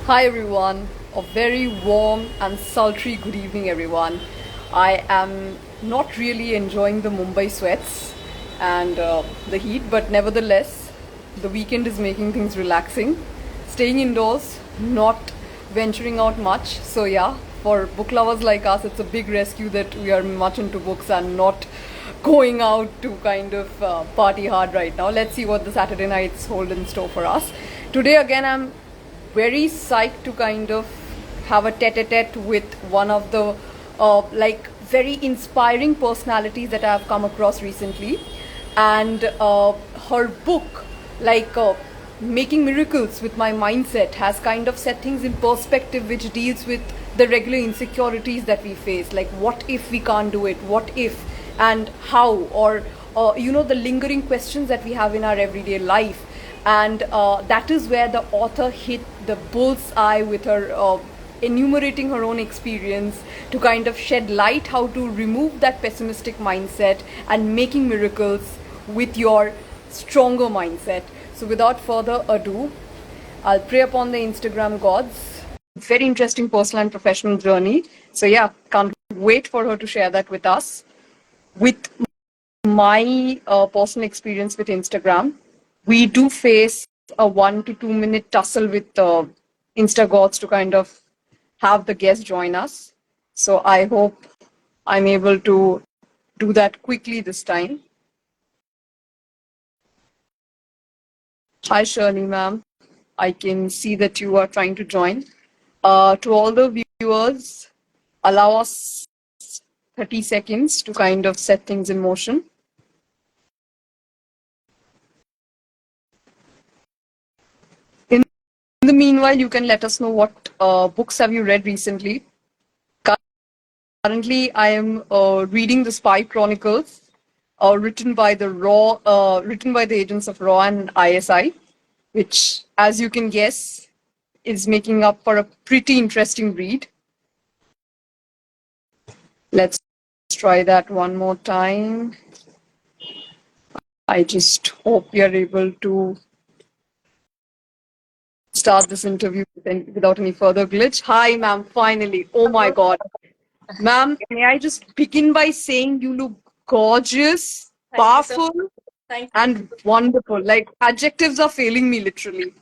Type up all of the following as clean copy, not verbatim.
Hi everyone, a very warm and sultry good evening everyone. I am not really enjoying the Mumbai sweats and the heat, but nevertheless, the weekend is making things relaxing. Staying indoors, not venturing out much. So yeah, for book lovers like us, it's a big rescue that we are much into books and not going out to kind of party hard right now. Let's see what the Saturday nights hold in store for us. Today again, I'm very psyched to kind of have a tete-a-tete with one of the very inspiring personalities that I've come across recently, and her book, like Making Miracles with My Mindset, has kind of set things in perspective, which deals with the regular insecurities that we face, like what if we can't do it, what if, and how, or the lingering questions that we have in our everyday life. And that is where the author hit the bull's eye with her enumerating her own experience to kind of shed light how to remove that pessimistic mindset and making miracles with your stronger mindset. So without further ado, I'll prey upon the Instagram gods. Very interesting personal and professional journey. So yeah, can't wait for her to share that with us. With my personal experience with Instagram, we do face a 1 to 2 minute tussle with Instagods to kind of have the guest join us. So I hope I'm able to do that quickly this time. Hi, Shirley, ma'am. I can see that you are trying to join. To all the viewers, allow us 30 seconds to kind of set things in motion. In the meanwhile, you can let us know what books have you read recently. Currently, I am reading The Spy Chronicles, written by the agents of Raw and ISI, which, as you can guess, is making up for a pretty interesting read. Let's try that one more time. I just hope we are able to start this interview without any further glitch. Hi, ma'am, finally. Oh my God. Ma'am, may I just begin by saying you look gorgeous, powerful, and wonderful. Like, adjectives are failing me literally.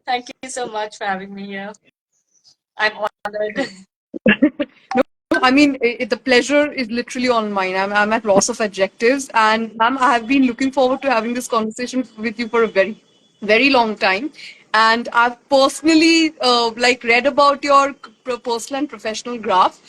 Thank you so much for having me here. I'm honored. No, I mean, the pleasure is literally on mine. I'm at loss of adjectives. And ma'am, I have been looking forward to having this conversation with you for a very, very long time. And I've personally read about your personal and professional graph.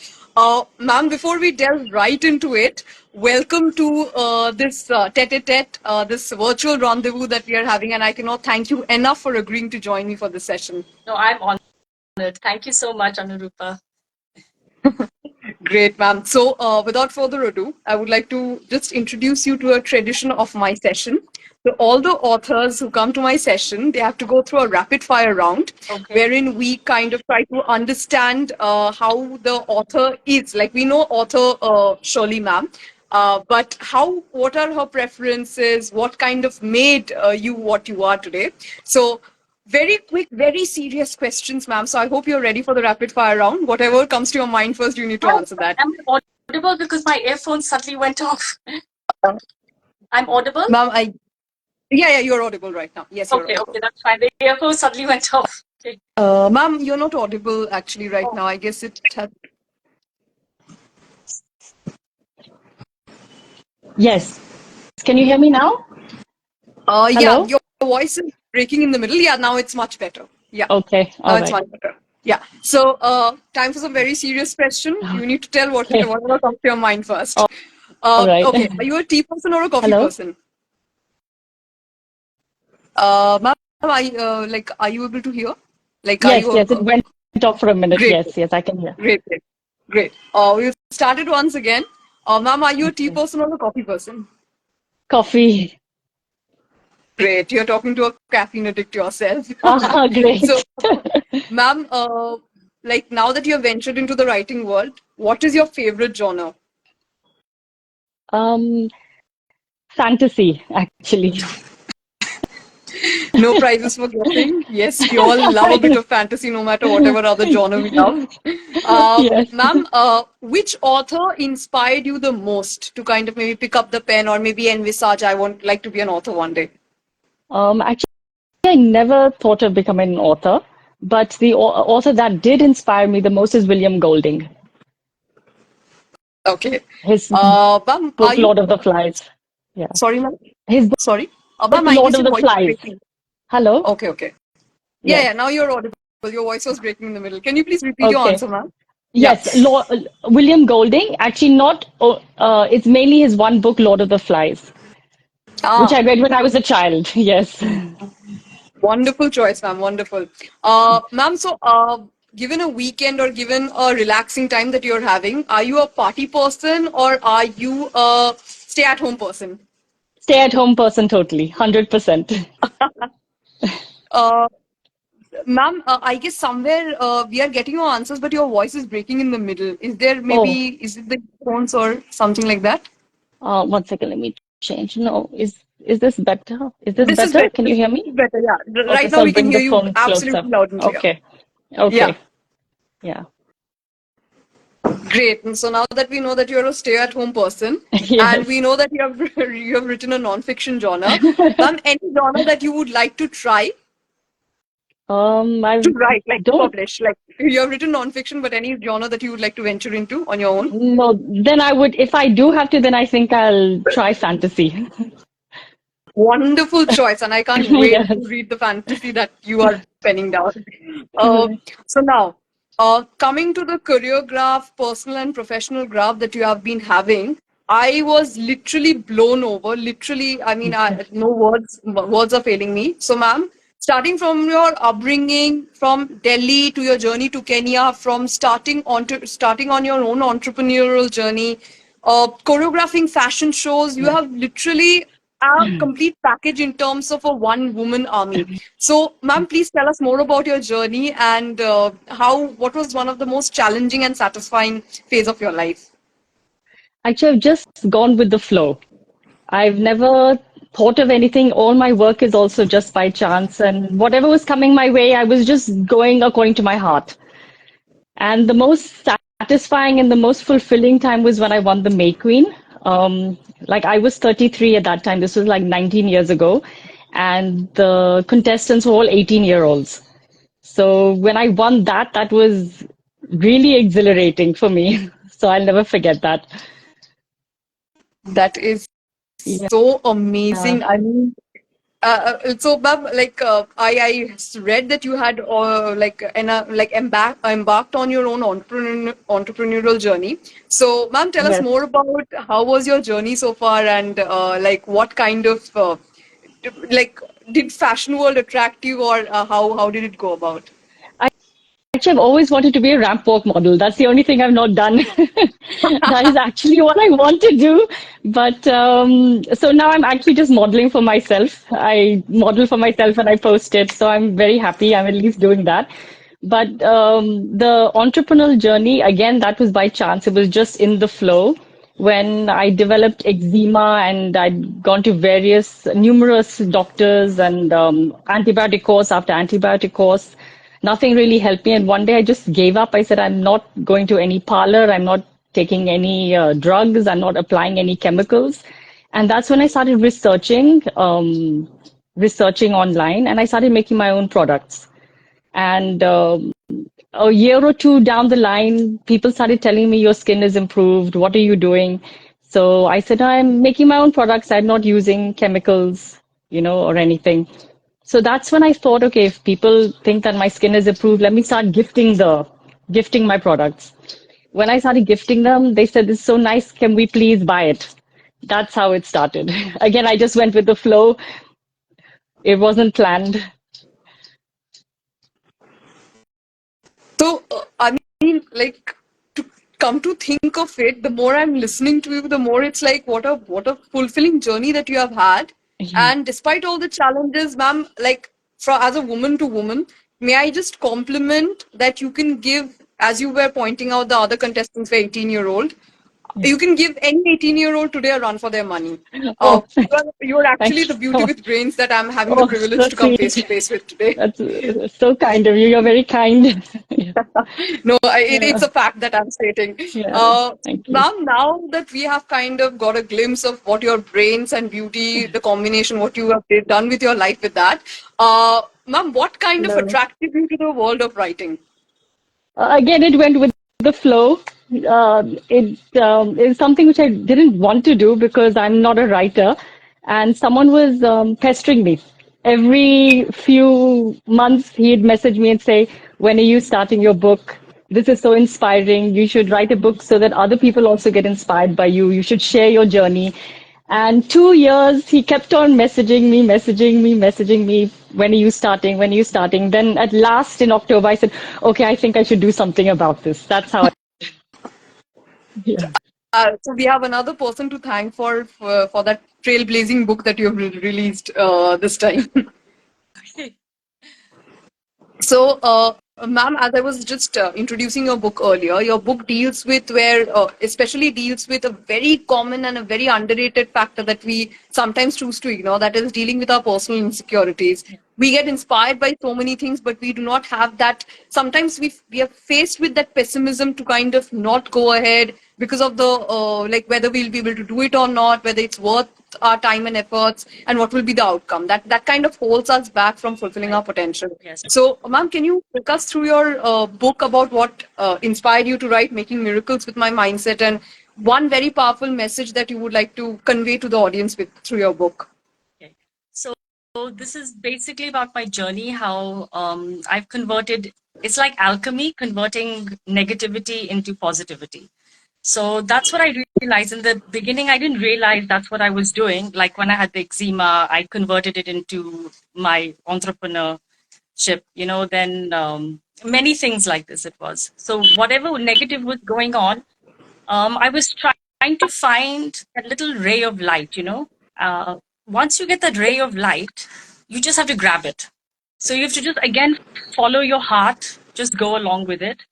Ma'am, before we delve right into it, welcome to this tete-a-tete, this virtual rendezvous that we are having. And I cannot thank you enough for agreeing to join me for this session. No, I'm honored. Thank you so much, Anurupa. Great, ma'am. So, without further ado, I would like to just introduce you to a tradition of my session. So, all the authors who come to my session, they have to go through a rapid fire round, Okay. wherein we kind of try to understand how the author is. Like, we know author Shirley, ma'am, but what are her preferences? What kind of made you what you are today? So, very quick, very serious questions, ma'am. So I hope you're ready for the rapid fire round. Whatever comes to your mind first, you need to answer that. I'm audible because my earphones suddenly went off. I'm audible? Ma'am, yeah, you're audible right now. Yes, you're Okay, audible. that's fine. The earphones suddenly went off. Okay. Ma'am, you're not audible actually right now. I guess it has. Yes. Can you hear me now? Yeah, Hello? your voice is breaking in the middle. Yeah, now it's much better. Yeah, Okay. now All it's right. much better. Yeah. So, time for some very serious question. You need to tell Okay. whatever comes to your mind first. All right. Okay. Are you a tea person or a coffee Hello? person? Ma'am, are you able to hear? Like, are Yes, you yes. It went off for a minute. great, Yes, yes. I can hear. great, great, great. We've started once again. Ma'am, are you a tea Okay. person or a coffee person? Coffee. Great. You're talking to a caffeine addict yourself. Great. So, ma'am, like now that you have ventured into the writing world, what is your favorite genre? Um, Fantasy, actually. No prizes for guessing. Yes, we all love a bit of fantasy, no matter whatever other genre we love. Yes. Ma'am, which author inspired you the most to kind of maybe pick up the pen or maybe envisage I want like to be an author one day? Actually, I never thought of becoming an author, but the author that did inspire me the most is William Golding. Okay. His Ma'am, are book, you Lord of the Flies. Yeah. sorry, ma'am? His Sorry. book, Ma'am, I Lord guess of your the voice is Flies. breaking. Hello? Okay, okay. Yes. Yeah, now you're audible. Your voice was breaking in the middle. Can you please repeat your Okay. answer, ma'am? Yeah. Yes, William Golding. Actually, not. It's mainly his one book, Lord of the Flies, which Ah, I read when I was a child. Yes. wonderful choice, ma'am. Wonderful. Ma'am, so given a weekend or given a relaxing time that you're having, are you a party person or are you a stay-at-home person? Stay-at-home person, totally, 100%. Uh, Ma'am, I guess somewhere we are getting your answers, but your voice is breaking in the middle. Is there Oh, maybe, is it the phones or something like that? 1 second. Let me change. No, is this better? Is this This is better? better. Can you hear me? This is better, yeah. Okay, Right so now I'll we can bring hear the you phone closer. absolutely loud and clear. Okay. Yeah. Okay. Yeah. Great. And so now that we know that you're a stay-at-home person, and we Yes. know that you have you have written a non-fiction genre, ma'am, any genre that you would like to try I to write, like to don't publish, like you have written non-fiction, but any genre that you would like to venture into on your own? know. Then I would, if I do have to, then I think I'll try fantasy. Wonderful choice, and I can't wait to Yes. read the fantasy that you are penning down. Uh, so now, coming to the career graph, personal and professional graph that you have been having, I was literally blown over. Literally, I mean, no words are failing me. So, ma'am, starting from your upbringing, from Delhi to your journey to Kenya, from starting on your own entrepreneurial journey, choreographing fashion shows, you Yeah. have literally a complete package in terms of a one woman army. So, ma'am, please tell us more about your journey and what was one of the most challenging and satisfying phase of your life? Actually, I've just gone with the flow. I've never thought of anything. All my work is also just by chance, and whatever was coming my way, I was just going according to my heart. And the most satisfying and the most fulfilling time was when I won the May Queen. Like I was 33 at that time. This was like 19 years ago. And the contestants were all 18-year-olds. So when I won that, that was really exhilarating for me. So I'll never forget that. That is Yeah. so amazing. I mean, so, ma'am, like I read that you had embarked on your own entrepreneurial journey. So, ma'am, tell us Yes. more about how was your journey so far, and like what kind of like did fashion world attract you, or how did it go about? Actually, I've always wanted to be a ramp walk model. That's the only thing I've not done. That is actually what I want to do. But so now I'm actually just modeling for myself. I model for myself and I post it. So I'm very happy. I'm at least doing that. But the entrepreneurial journey, again, that was by chance. It was just in the flow when I developed eczema and I'd gone to numerous doctors and antibiotic course after antibiotic course. Nothing really helped me. And one day I just gave up. I said, I'm not going to any parlor. I'm not taking any drugs. I'm not applying any chemicals. And that's when I started researching online and I started making my own products. And a year or two down the line, people started telling me your skin is improved. What are you doing? So I said, I'm making my own products. I'm not using chemicals, or anything. So that's when I thought, okay, if people think that my skin is improved, let me start gifting my products. When I started gifting them, they said, this is so nice. Can we please buy it? That's how it started. Again, I just went with the flow. It wasn't planned. So, I mean, like to come to think of it, the more I'm listening to you, the more it's like what a fulfilling journey that you have had. And despite all the challenges, ma'am, like as a woman to woman, may I just compliment that you can give, as you were pointing out, the other contestants were 18-year-old. You can give any 18-year-old today a run for their money. Oh, You are actually thank the you beauty so with brains that I'm having the Oh, privilege so to come face to sweet. face with today. That's so kind of you. You're very kind. Yeah, No, it's yeah, a fact that I'm stating. yeah. Thank you. Ma'am, now that we have kind of got a glimpse of what your brains and beauty, the combination, what you have done with your life with that, ma'am, what kind of Hello. attracted you to the world of writing? Again, it went with the flow. It is something which I didn't want to do because I'm not a writer, and someone was pestering me. Every few months, he'd message me and say, "When are you starting your book? This is so inspiring. You should write a book so that other people also get inspired by you. You should share your journey." And 2 years, he kept on messaging me, messaging me, messaging me. When are you starting? When are you starting? Then at last in October, I said, okay, I think I should do something about this. That's how I, yeah. So we have another person to thank for that trailblazing book that you have released this time. So, ma'am, as I was just introducing your book earlier, your book deals with especially deals with a very common and a very underrated factor that we sometimes choose to ignore, that is dealing with our personal insecurities. We get inspired by so many things, but we do not have that. Sometimes we are faced with that pessimism to kind of not go ahead because of the like whether we'll be able to do it or not, whether it's worth our time and efforts, and what will be the outcome. That kind of holds us back from fulfilling our potential. Yes. So, ma'am, can you take us through your book about what inspired you to write Making Miracles with My Mindset, and one very powerful message that you would like to convey to the audience with through your book? Okay. So this is basically about my journey, how I've converted, it's like alchemy, converting negativity into positivity. So that's what I realized in the beginning. I didn't realize that's what I was doing. Like when I had the eczema, I converted it into my entrepreneurship, then many things like this it was. So whatever negative was going on, I was trying to find that little ray of light. Once you get that ray of light, you just have to grab it. So you have to just, again, follow your heart, just go along with it.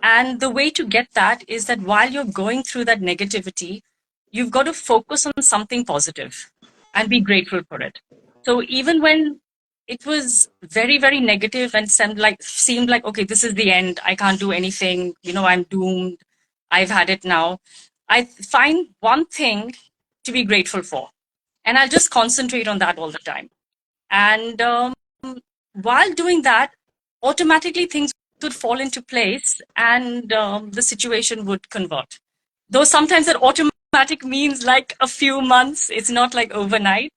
And the way to get that is that while you're going through that negativity, you've got to focus on something positive and be grateful for it. So even when it was very, very negative and seemed like, okay, this is the end. I can't do anything. I'm doomed. I've had it now. I find one thing to be grateful for, and I'll just concentrate on that all the time. And while doing that, automatically things would fall into place, and the situation would convert. Though sometimes that automatic means like a few months. It's not like overnight.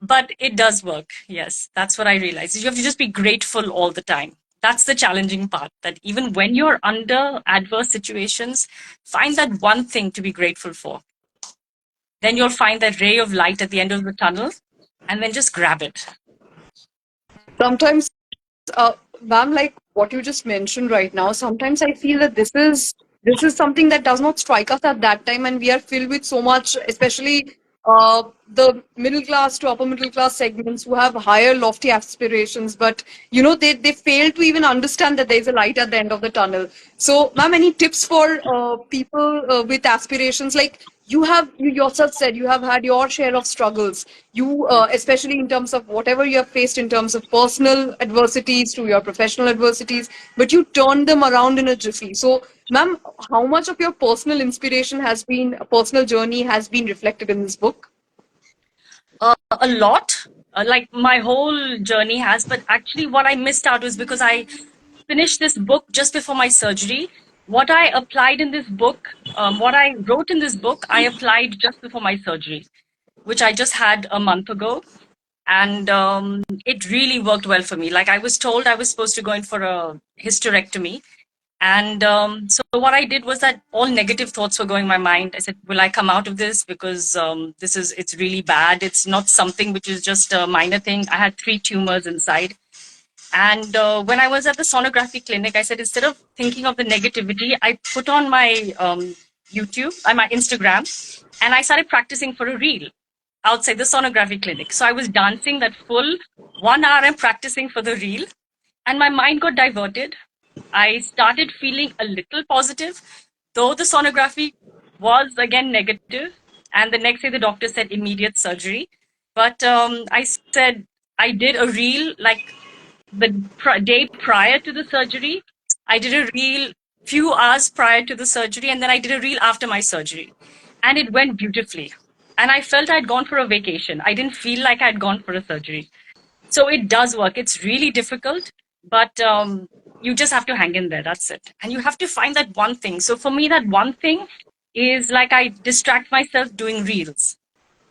But it does work. Yes, that's what I realized. You have to just be grateful all the time. That's the challenging part, that even when you're under adverse situations, find that one thing to be grateful for. Then you'll find that ray of light at the end of the tunnel, and then just grab it. Sometimes, uh, ma'am, like what you just mentioned right now, sometimes I feel that this is something that does not strike us at that time, and we are filled with so much, especially the middle class to upper middle class segments who have higher, lofty aspirations, but they fail to even understand that there is a light at the end of the tunnel. So, ma'am, any tips for people with aspirations like? You yourself said you have had your share of struggles. You, especially in terms of whatever you have faced in terms of personal adversities to your professional adversities, but you turned them around in a jiffy. So, ma'am, how much of your personal inspiration has been, personal journey has been reflected in this book? A lot, like my whole journey has, but actually what I missed out was because I finished this book just before my surgery. What I applied in this book, what I wrote in this book, I applied just before my surgery, which I just had a month ago. And it really worked well for me. Like I was told I was supposed to go in for a hysterectomy. And so what I did was that all negative thoughts were going in my mind. I said, will I come out of this? Because it's really bad. It's not something which is just a minor thing. I had 3 tumors inside. And when I was at the sonography clinic, I said, instead of thinking of the negativity, I put on my YouTube and my Instagram, and I started practicing for a reel outside the sonography clinic. So I was dancing that full 1 hour and practicing for the reel, and my mind got diverted. I started feeling a little positive, though the sonography was again negative, and the next day the doctor said immediate surgery. But I said I did a reel like the day prior to the surgery. I did a reel few hours prior to the surgery, and then I did a reel after my surgery, and it went beautifully. And I felt I'd gone for a vacation. I didn't feel like I'd gone for a surgery. So it does work. It's really difficult, but you just have to hang in there. That's it. And you have to find that one thing. So for me, that one thing is like I distract myself doing reels.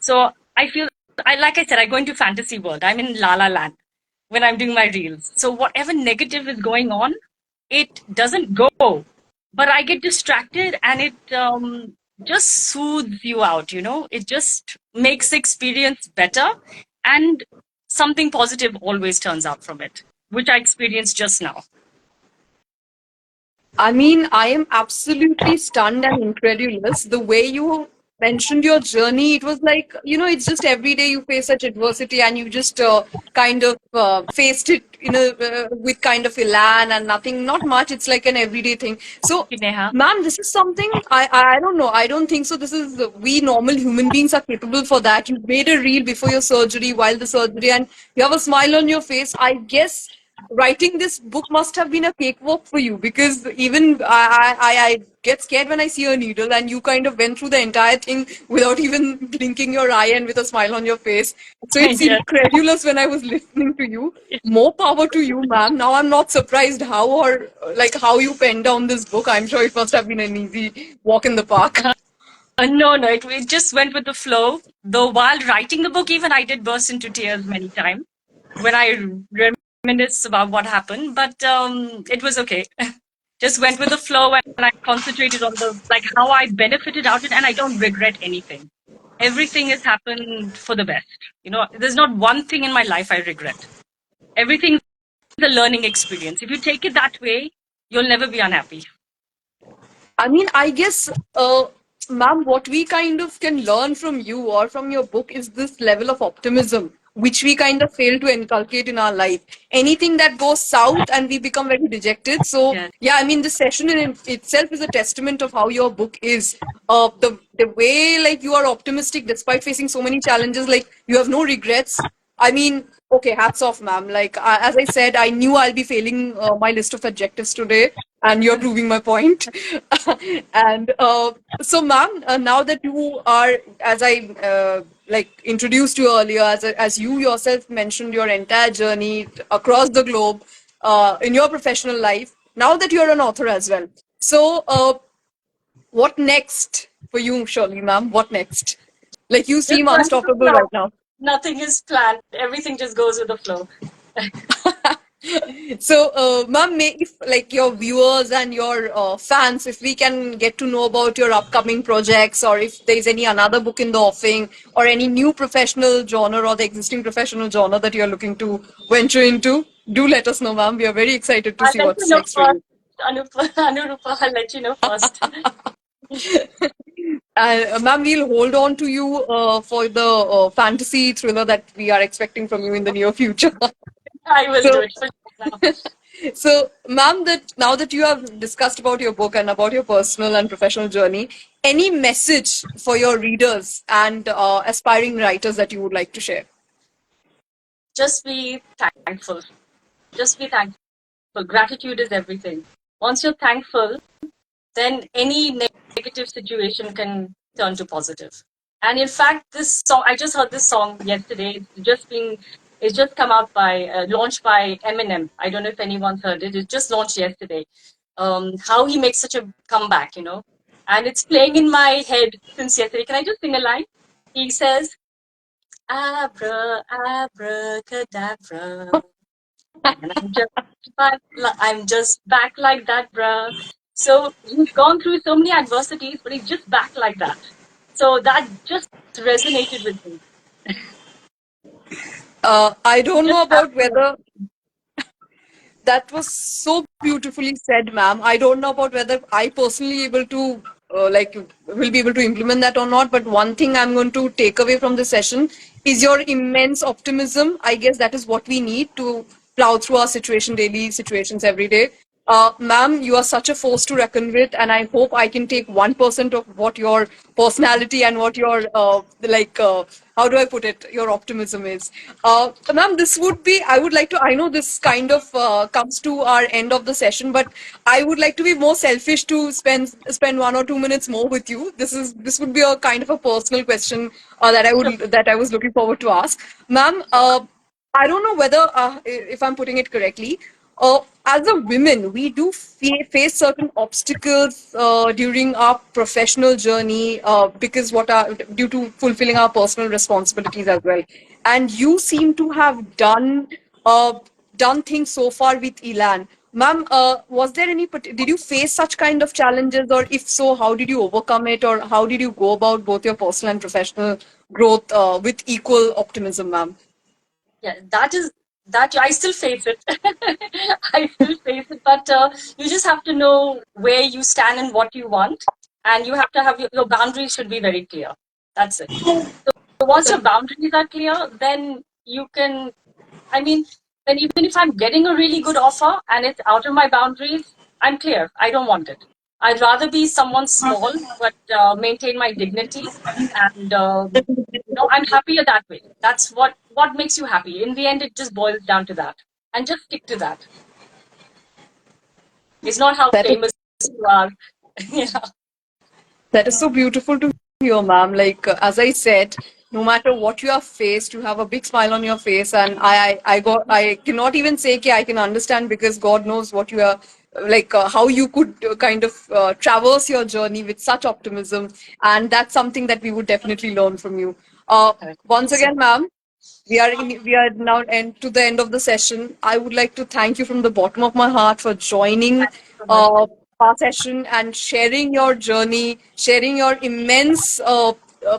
So I feel, like I said, I go into fantasy world. I'm in La La Land when I'm doing my reels. So whatever negative is going on, it doesn't go, but I get distracted, and it just soothes you out. It just makes the experience better, and something positive always turns out from it, which I experienced just now. I mean, I am absolutely stunned and incredulous. The way you mentioned your journey, it was like, it's just every day you face such adversity and you just kind of faced it with kind of elan and nothing, not much. It's like an everyday thing. So, Neha. ma'am, this is something I don't know. I don't think so. This is, we normal human beings are capable for that. You made a reel before your surgery, while the surgery, and you have a smile on your face. I guess writing this book must have been a cakewalk for you, because even I get scared when I see a needle, and you kind of went through the entire thing without even blinking your eye and with a smile on your face. So it's Yes. incredulous when I was listening to you. More power to you, ma'am. Now I'm not surprised how you penned down this book. I'm sure it must have been an easy walk in the park. No, it just went with the flow. Though while writing the book, even I did burst into tears many times when I reminisce about what happened, but it was okay. Just went with the flow, and I concentrated on how I benefited out of it, and I don't regret anything. Everything has happened for the best. There's not one thing in my life I regret. Everything is a learning experience. If you take it that way, you'll never be unhappy. I mean, I guess, ma'am, what we kind of can learn from you or from your book is this level of optimism, which we kind of fail to inculcate in our life. Anything that goes south and we become very dejected. So, Yes. yeah, I mean, this session in itself is a testament of how your book is. The way, like, you are optimistic despite facing so many challenges, like, you have no regrets. I mean, okay, hats off, ma'am. Like, as I said, I knew I'll be failing my list of adjectives today, and you're proving my point. And so, ma'am, now that you are, as I introduced you earlier, as you yourself mentioned your entire journey across the globe in your professional life, now that you're an author as well. So, what next for you, Shirley, ma'am? What next? Like, you Just seem went with the unstoppable flow. right now. Nothing is planned. Everything just goes with the flow. So, ma'am, if like your viewers and your fans, if we can get to know about your upcoming projects, or if there is any another book in the offing, or any new professional genre or the existing professional genre that you're looking to venture into, do let us know, ma'am. We are very excited to I'll see let you what's know next for first, you. Anurupa, I'll let you know first. Ma'am, we'll hold on to you for the fantasy thriller that we are expecting from you in the near future. I will do So, it for sure now. so, ma'am, that now that you have discussed about your book and about your personal and professional journey, any message for your readers and aspiring writers that you would like to share? Just be thankful. Just be thankful. Gratitude is everything. Once you're thankful, then any negative situation can turn to positive. And in fact, this song, I just heard this song yesterday. It's just come out launched by Eminem. I don't know if anyone's heard it. It just launched yesterday. How he makes such a comeback, and it's playing in my head since yesterday. Can I just sing a line? He says, Abra, abracadabra. And I'm just back like that, bruh. So he's gone through so many adversities, but he's just back like that. So that just resonated with me. I He don't just know have about whether that was so beautifully said, ma'am. I don't know about whether I personally able to will be able to implement that or not. But one thing I'm going to take away from this session is your immense optimism. I guess that is what we need to plow through our daily situations every day. Ma'am, you are such a force to reckon with, and I hope I can take 1% of what your personality and what your, how do I put it, your optimism is. Ma'am, this would be, I would like to, I know this kind of comes to our end of the session, but I would like to be more selfish to spend 1 or 2 minutes more with you. This would be a kind of a personal question that I was looking forward to ask. Ma'am, I don't know whether if I'm putting it correctly. As a women, we do face certain obstacles during our professional journey because what are due to fulfilling our personal responsibilities as well. And you seem to have done things so far with Elan. Ma'am, was there did you face such kind of challenges, or if so, how did you overcome it, or how did you go about both your personal and professional growth with equal optimism, ma'am? Yeah, that I still face it. I still face it, but you just have to know where you stand and what you want, and you have to have your boundaries should be very clear. That's it. So once your boundaries are clear, then you can. I mean, then even if I'm getting a really good offer and it's out of my boundaries, I'm clear. I don't want it. I'd rather be someone small but maintain my dignity, and I'm happier that way. That's what makes you happy. In the end, it just boils down to that, and just stick to that. It's not how That is famous you are. Yeah. That is so beautiful to hear, ma'am. Like as I said, no matter what you have faced, you have a big smile on your face, and I cannot even say कि I can understand because God knows what you are like how you could kind of traverse your journey with such optimism, and that's something that we would definitely learn from you. Once So, again, ma'am, we are now to the end of the session. I would like to thank you from the bottom of my heart for joining thank you so much. our session and sharing your journey, sharing your immense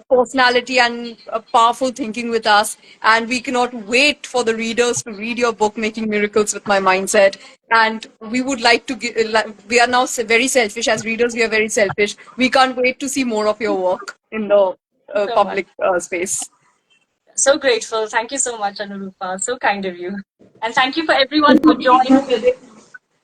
personality and powerful thinking with us. And we cannot wait for the readers to read your book, Making Miracles with My Mindset. And we would like to we are now very selfish as readers. We are very selfish. We can't wait to see more of your work in the So much. public space. So grateful. Thank you so much, Anurupa. So kind of you. And thank you for everyone who joined.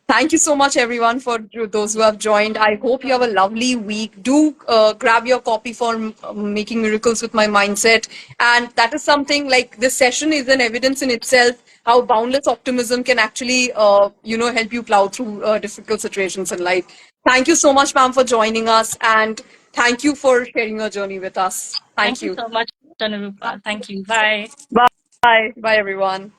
Thank you so much, everyone, for those who have joined. I hope you have a lovely week. Do grab your copy for Making Miracles with My Mindset. And that is something like this session is an evidence in itself how boundless optimism can actually, help you plow through difficult situations in life. Thank you so much, ma'am, for joining us. And thank you for sharing your journey with us. Thank Thank you you. so much, Anurupa. Thank you. Bye. Bye. Bye, everyone.